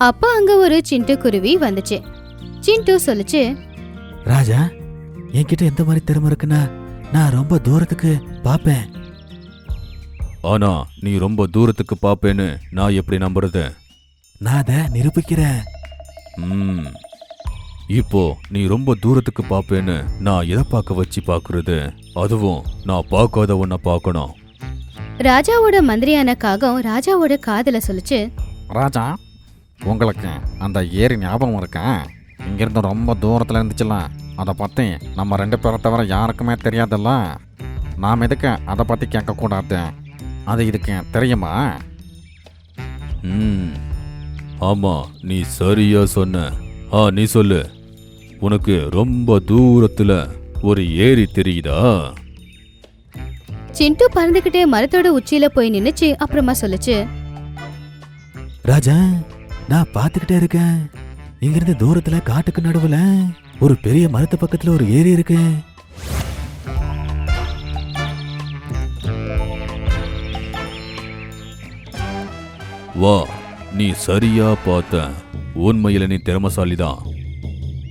அப்ப அங்க ஒரு சிண்டு குருவி வந்துச்சு. சிண்டு சொல்லுச்சு, ராஜா, என்கிட்ட எந்த மாதிரி திறமை இருக்குன்னா நான் ரொம்ப தூரத்துக்கு பாப்பேன். ஆனா நீ ரொம்ப தூரத்துக்கு பாப்பேன்னு நான் எப்படி நம்புறது? நான் அதை நிரூபிக்கிறேன். இப்போ நீ ரொம்ப தூரத்துக்கு பாப்பேன்னு நான் எதை பார்க்க வச்சு பாக்குறது? அதுவும் நான் பார்க்காத ஒன்ன பார்க்கணும். ராஜாவோட மந்திரியான காகம் ராஜாவோட காதுல சொல்லுச்சு, ராஜா, உங்களுக்கு அந்த ஏரி ஞாபகம் இருக்கா? இங்கிருந்து ரொம்ப தூரத்தில் இருந்துச்சுலாம். அதை பற்றி நம்ம 2 பேரை தவிர யாருக்குமே தெரியாதுல்ல. நாம் எதுக்கு அதை பற்றி கேட்கக்கூடாது? அது இதுக்கு தெரியுமா? ஆமா, நீ சரியா சொன்ன. நீ சொல்லு, உனக்கு ரொம்ப தூரத்துல ஒரு ஏரி தெரியுதா? சிண்டு பறந்துகிட்டே மரத்தோட உச்சியில போய் நின்னுச்சு. அப்புறமா சொல்லுச்சு, ராஜா, நான் பாத்துக்கிட்டே இருக்கேன். இங்கிருந்து தூரத்துல காட்டுக்கு நடுவுல ஒரு பெரிய மரத்து பக்கத்துல ஒரு ஏரி இருக்கு. வா, நீ சரியா பார்த்த. உண்மையில நீ திறமசாலிதான்.